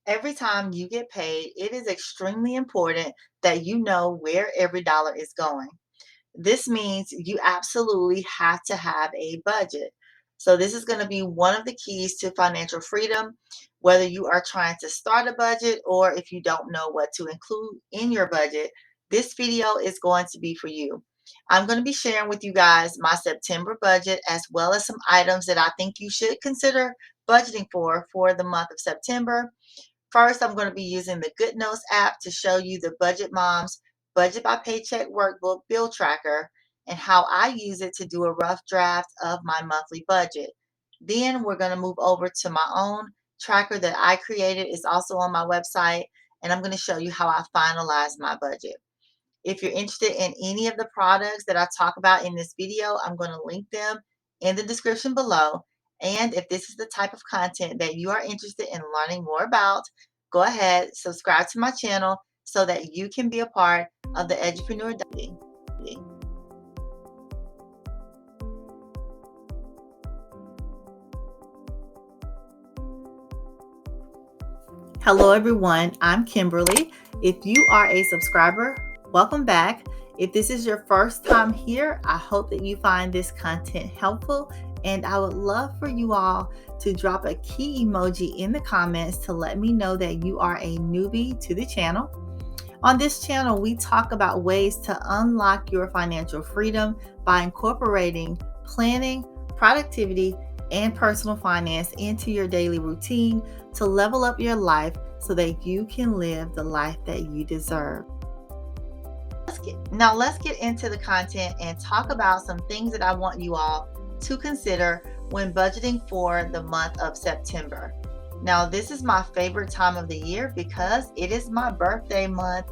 Every time you get paid, it is extremely important that you know where every dollar is going. This means you absolutely have to have a budget. So, this is going to be one of the keys to financial freedom, whether you are trying to start a budget or if you don't know what to include in your budget. This video is going to be for you. I'm going to be sharing with you guys my September budget as well as some items that I think you should consider budgeting for the month of September. First, I'm going to be using the Good Notes app to show you the Budget Mom's Budget by Paycheck Workbook Bill Tracker and how I use it to do a rough draft of my monthly budget. Then we're going to move over to my own tracker that I created. It's also on my website, and I'm going to show you how I finalize my budget. If you're interested in any of the products that I talk about in this video, I'm going to link them in the description below. And if this is the type of content that you are interested in learning more about, go ahead, subscribe to my channel so that you can be a part of the Edupreneur Diaries. Hello everyone, I'm Kimberly. If you are a subscriber, welcome back. If this is your first time here, I hope that you find this content helpful, and I would love for you all to drop a key emoji in the comments to let me know that you are a newbie to the channel. On this channel, we talk about ways to unlock your financial freedom by incorporating planning, productivity, and personal finance into your daily routine to level up your life so that you can live the life that you deserve. Let's get into the content and talk about some things that I want you all to consider when budgeting for the month of September. Now, this is my favorite time of the year because it is my birthday month,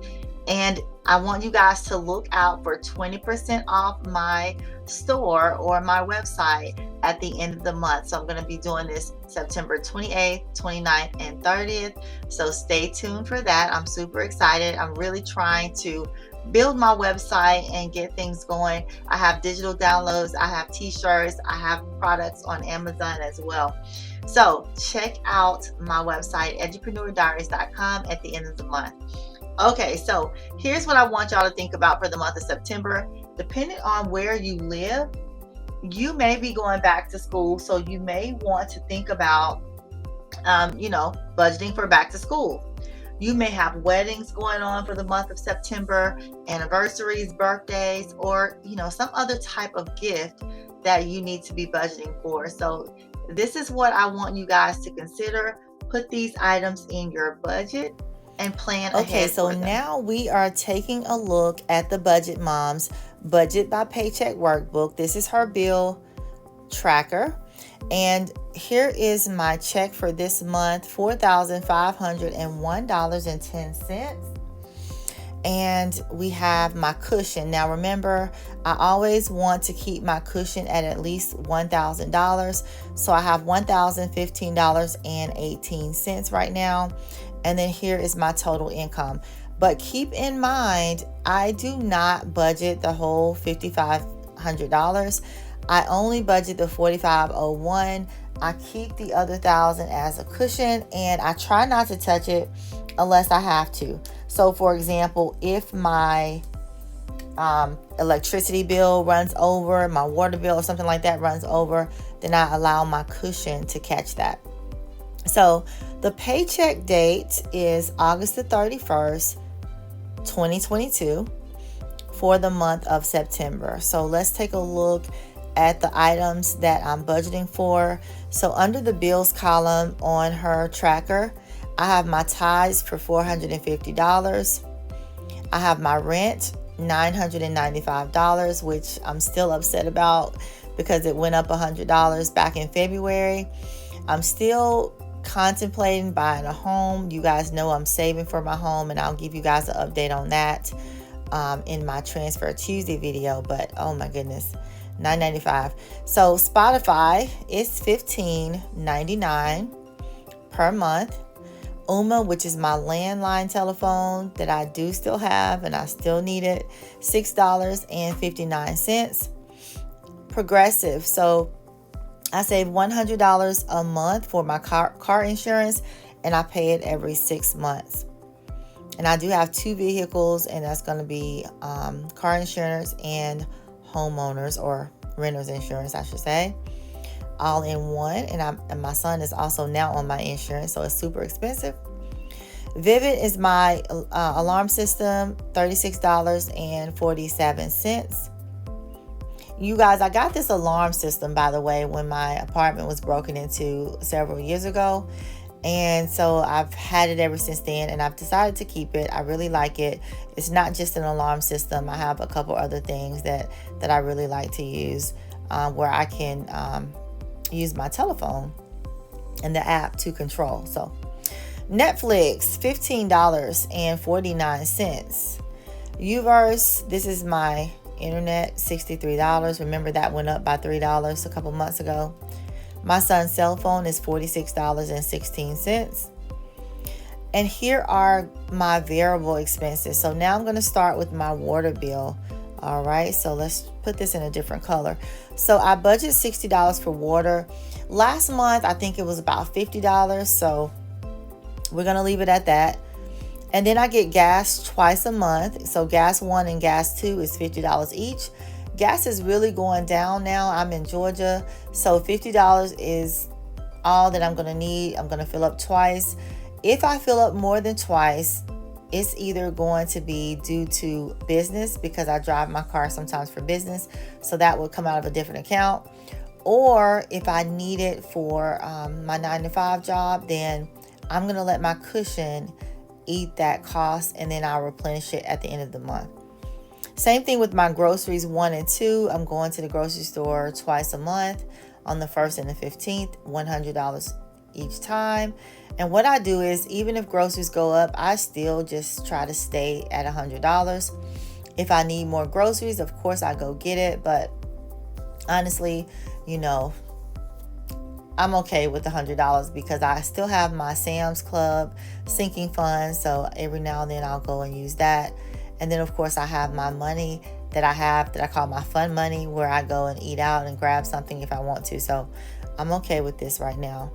and I want you guys to look out for 20% off my store or my website at the end of the month. So I'm going to be doing this September 28th, 29th, and 30th. So stay tuned for that. I'm super excited. I'm really trying to build my website and get things going. I have digital downloads, I have t-shirts, I have products on Amazon as well. So check out my website, edupreneurdiaries.com, at the end of the month. Okay, so here's what I want y'all to think about for the month of September. Depending on where you live, you may be going back to school, so you may want to think about, budgeting for back to school. You may have weddings going on for the month of September, anniversaries, birthdays, or, some other type of gift that you need to be budgeting for. So this is what I want you guys to consider. Put these items in your budget and plan ahead. Okay, so now we are taking a look at the Budget Mom's Budget by Paycheck Workbook. This is her bill tracker. And here is my check for this month, $4,501.10. And we have my cushion. Now remember, I always want to keep my cushion at least $1,000. So I have $1,015.18 right now. And then here is my total income. But keep in mind, I do not budget the whole $5,500. I only budget the $4,501. I keep the other $1,000 as a cushion, and I try not to touch it unless I have to. So for example, if my electricity bill runs over, my water bill or something like that runs over, then I allow my cushion to catch that. So the paycheck date is August the 31st, 2022 for the month of September. So let's take a look at the items that I'm budgeting for. So under the bills column on her tracker, I have my tithes for $450. I have my rent, $995, which I'm still upset about because it went up $100 back in February. I'm still contemplating buying a home. You guys know I'm saving for my home, and I'll give you guys an update on that in my Transfer Tuesday video. But oh my goodness, $9.95. So Spotify is $15.99 per month. Uma, which is my landline telephone that I do still have and I still need it, $6.59. Progressive. So I save $100 a month for my car insurance, and I pay it every 6 months. And I do have 2 vehicles, and that's going to be car insurance and homeowners or renters insurance, I should say, all in one. And my son is also now on my insurance, so it's super expensive. Vivid is my alarm system, $36.47. You guys, I got this alarm system, by the way, when my apartment was broken into several years ago. And so I've had it ever since then, and I've decided to keep it. I really like it. It's not just an alarm system. I have a couple other things that I really like to use, where I can use my telephone and the app to control. So Netflix, $15.49. Uverse, this is my internet, $63. Remember that went up by $3 a couple months ago. My son's cell phone is $46.16. And here are my variable expenses. So now I'm going to start with my water bill. All right, so let's put this in a different color. So I budget $60 for water. Last month, I think it was about $50. So we're going to leave it at that. And then I get gas twice a month. So gas 1 and gas 2 is $50 each. Gas is really going down now. I'm in Georgia, so $50 is all that I'm going to need. I'm going to fill up twice. If I fill up more than twice, it's either going to be due to business, because I drive my car sometimes for business, so that would come out of a different account. Or if I need it for my 9-to-5 job, then I'm going to let my cushion eat that cost, and then I'll replenish it at the end of the month. Same thing with my groceries 1 and 2. I'm going to the grocery store twice a month on the 1st and the 15th, $100 each time. And what I do is, even if groceries go up, I still just try to stay at $100. If I need more groceries, of course I go get it. But honestly, I'm okay with $100 because I still have my Sam's Club sinking fund. So every now and then I'll go and use that. And then, of course, I have my money that I call my fun money, where I go and eat out and grab something if I want to. So I'm okay with this right now.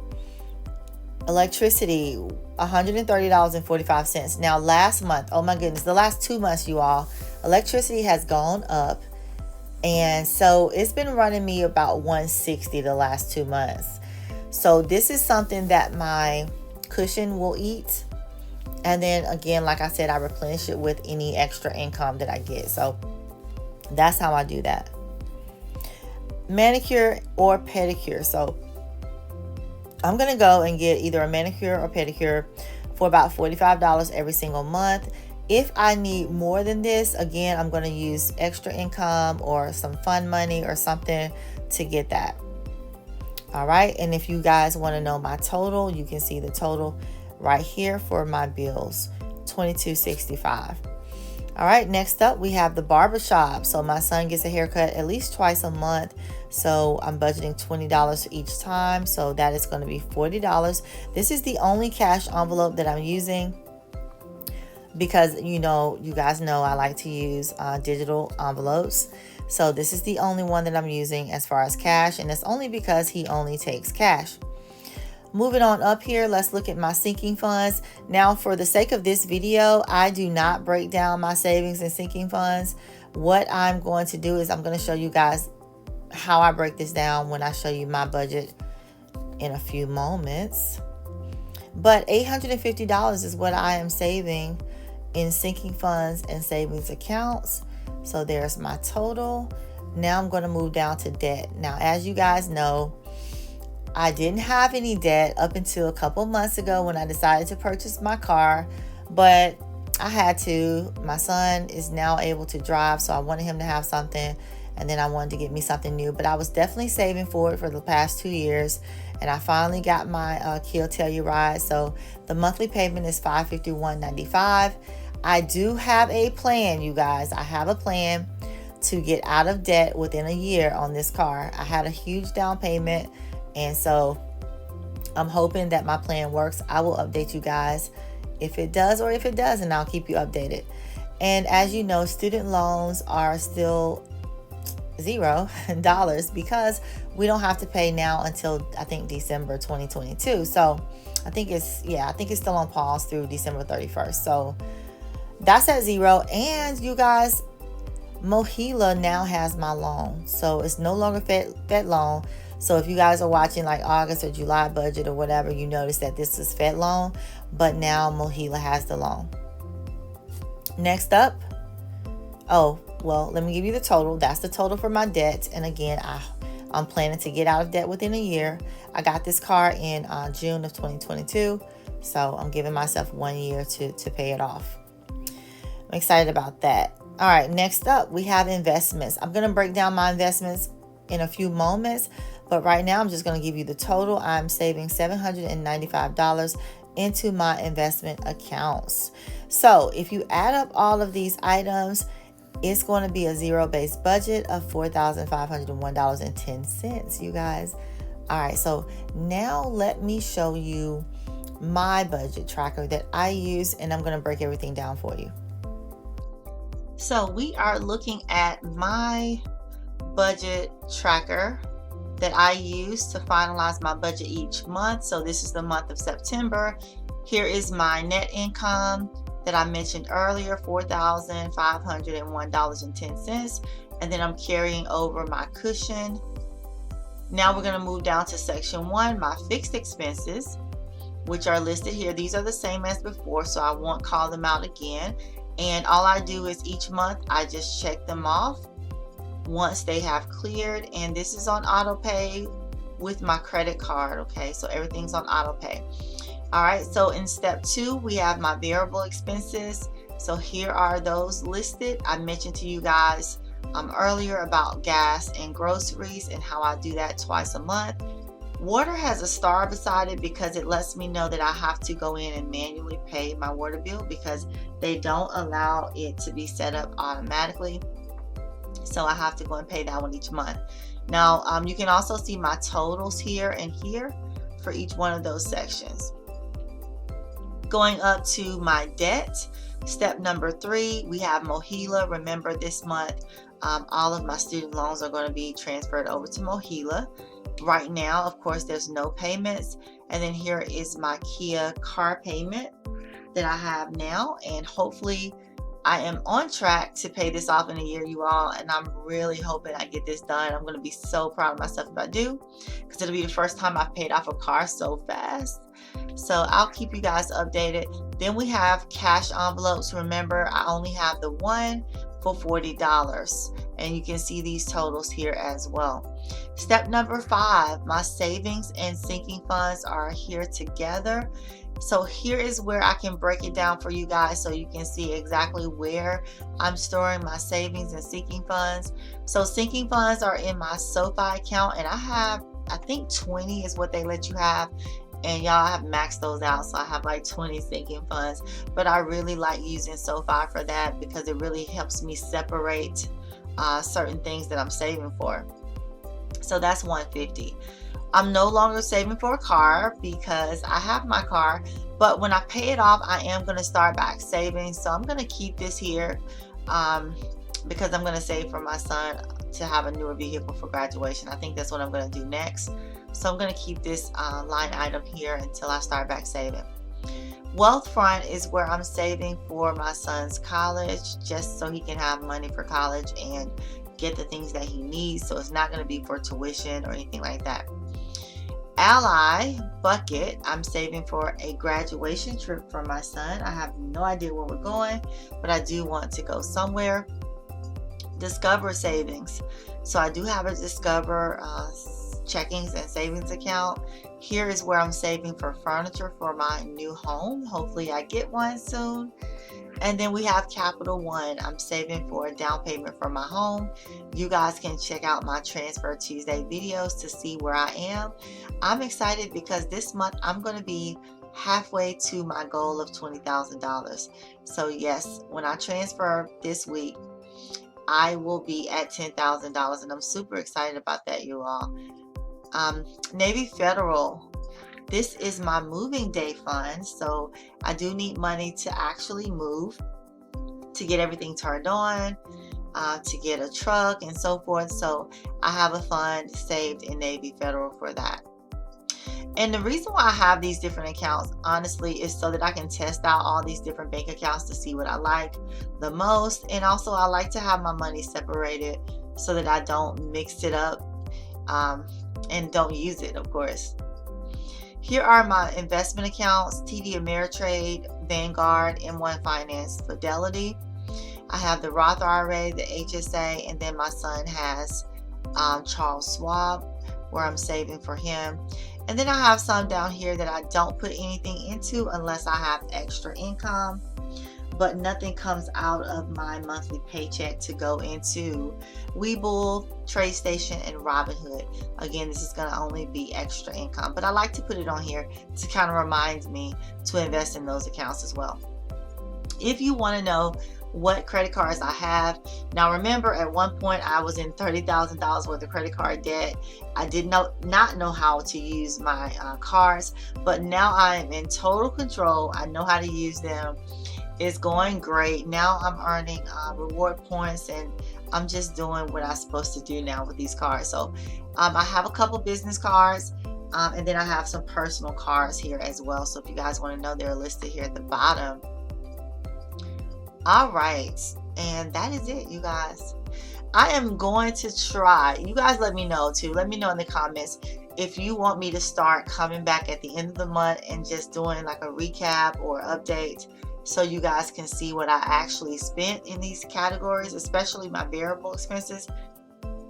Electricity, $130.45. Now, last month, oh my goodness, the last 2 months, you all, electricity has gone up. And so it's been running me about $160 the last 2 months. So this is something that my cushion will eat. And then again, like I said, I replenish it with any extra income that I get. So that's how I do that. Manicure or pedicure. So I'm going to go and get either a manicure or pedicure for about $45 every single month. If I need more than this, again, I'm going to use extra income or some fun money or something to get that. All right. And if you guys want to know my total, you can see the total right here for my bills, $22.65. All right, next up we have the barbershop. So my son gets a haircut at least twice a month. So I'm budgeting $20 each time. So that is going to be $40. This is the only cash envelope that I'm using, because you guys know I like to use digital envelopes. So this is the only one that I'm using as far as cash, and it's only because he only takes cash. Moving on up here, let's look at my sinking funds. Now, for the sake of this video, I do not break down my savings and sinking funds. What I'm going to do is I'm going to show you guys how I break this down when I show you my budget in a few moments. But $850 is what I am saving in sinking funds and savings accounts. So there's my total. Now I'm going to move down to debt. Now, as you guys know, I didn't have any debt up until a couple months ago when I decided to purchase my car, but I had to. My son is now able to drive, so I wanted him to have something, and then I wanted to get me something new. But I was definitely saving for it for the past 2 years, and I finally got my Kia Telluride. So the monthly payment is $551.95. I do have a plan, you guys. I have a plan to get out of debt within a year on this car. I had a huge down payment, and so I'm hoping that my plan works. I will update you guys if it does or if it doesn't. I'll keep you updated. And as you know, student loans are still $0 because we don't have to pay now until I think December 2022. So I think it's still on pause through December 31st. So that's at 0. And you guys, Mohela now has my loan. So it's no longer Fed loan. So if you guys are watching like August or July budget or whatever, you notice that this is Fed loan, but now Mohela has the loan. Next up, let me give you the total. That's the total for my debt. And again, I'm planning to get out of debt within a year. I got this car in June of 2022. So I'm giving myself 1 year to pay it off. I'm excited about that. All right, next up, we have investments. I'm going to break down my investments in a few moments, but right now I'm just going to give you the total. I'm saving $795 into my investment accounts. So if you add up all of these items, it's going to be a zero-based budget of $4,501.10, you guys. All right, so now let me show you my budget tracker that I use, and I'm going to break everything down for you. So we are looking at my budget tracker that I use to finalize my budget each month. So this is the month of September. Here is my net income that I mentioned earlier, $4,501.10. And then I'm carrying over my cushion. Now we're going to move down to section 1, my fixed expenses, which are listed here. These are the same as before, so I won't call them out again. And all I do is each month I just check them off once they have cleared, and this is on auto pay with my credit card. Okay, so everything's on auto pay. All right, so in step 2 we have my variable expenses. So here are those listed. I mentioned to you guys earlier about gas and groceries and how I do that twice a month. Water has a star beside it because it lets me know that I have to go in and manually pay my water bill because they don't allow it to be set up automatically. So I have to go and pay that one each month. Now, you can also see my totals here and here for each one of those sections. Going up to my debt, step number 3, we have Mohela. Remember, this month, all of my student loans are going to be transferred over to Mohela. Right now, of course, there's no payments. And then here is my Kia car payment that I have now. And hopefully I am on track to pay this off in a year, you all. And I'm really hoping I get this done. I'm going to be so proud of myself if I do, because it'll be the first time I've paid off a car so fast. So I'll keep you guys updated. Then we have cash envelopes. Remember, I only have the one for $40. And you can see these totals here as well. Step number 5, my savings and sinking funds are here together. So here is where I can break it down for you guys so you can see exactly where I'm storing my savings and sinking funds. So sinking funds are in my SoFi account, and I think 20 is what they let you have. And y'all, have maxed those out, so I have like 20 sinking funds. But I really like using SoFi for that because it really helps me separate certain things that I'm saving for. So that's 150. I'm no longer saving for a car because I have my car, but when I pay it off, I am going to start back saving. So I'm going to keep this here because I'm going to save for my son to have a newer vehicle for graduation. I think that's what I'm going to do next. So I'm going to keep this line item here until I start back saving. Wealthfront is where I'm saving for my son's college, just so he can have money for college and get the things that he needs. So it's not going to be for tuition or anything like that. Ally bucket, I'm saving for a graduation trip for my son. I have no idea where we're going, but I do want to go somewhere. Discover savings. So I do have a Discover checkings and savings account. Here is where I'm saving for furniture for my new home. Hopefully I get one soon. And then we have Capital One. I'm saving for a down payment for my home. You guys can check out my Transfer Tuesday videos to see where I am. I'm excited because this month I'm going to be halfway to my goal of $20,000. So yes, when I transfer this week, I will be at $10,000, and I'm super excited about that, you all. Navy Federal. This is my moving day fund, so I do need money to actually move, to get everything turned on, to get a truck and so forth. So I have a fund saved in Navy Federal for that. And the reason why I have these different accounts, honestly, is so that I can test out all these different bank accounts to see what I like the most. And also, I like to have my money separated so that I don't mix it up and don't use it, of course. Here are my investment accounts: TD Ameritrade, Vanguard, M1 Finance, Fidelity. I have the Roth IRA, the HSA, and then my son has Charles Schwab, where I'm saving for him. And then I have some down here that I don't put anything into unless I have extra income, but nothing comes out of my monthly paycheck to go into Webull, TradeStation, and Robinhood. Again, this is going to only be extra income, but I like to put it on here to kind of remind me to invest in those accounts as well. If you want to know what credit cards I have. Now remember, at one point I was in $30,000 worth of credit card debt. I did not know how to use my cards, but now I am in total control. I know how to use them. It's going great. Now I'm earning reward points, and I'm just doing what I'm supposed to do now with these cards. So I have a couple business cards, and then I have some personal cards here as well. So if you guys want to know, they're listed here at the bottom. All right, and that is it, you guys. I am going to try. You guys let me know too. Let me know in the comments if you want me to start coming back at the end of the month and just doing like a recap or update so you guys can see what I actually spent in these categories, especially my variable expenses.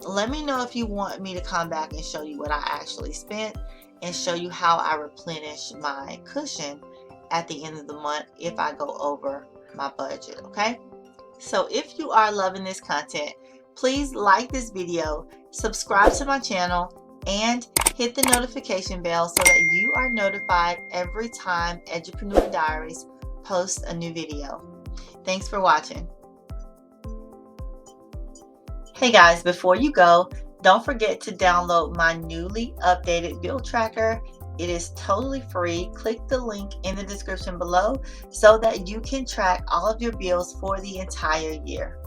Let me know if you want me to come back and show you what I actually spent and show you how I replenish my cushion at the end of the month if I go over my budget. Okay, so if you are loving this content, please like this video, subscribe to my channel, and hit the notification bell so that you are notified every time Edupreneur Diaries posts a new video. Thanks for watching. Hey guys, before you go, don't forget to download my newly updated bill tracker. It is totally free. Click the link in the description below so that you can track all of your bills for the entire year.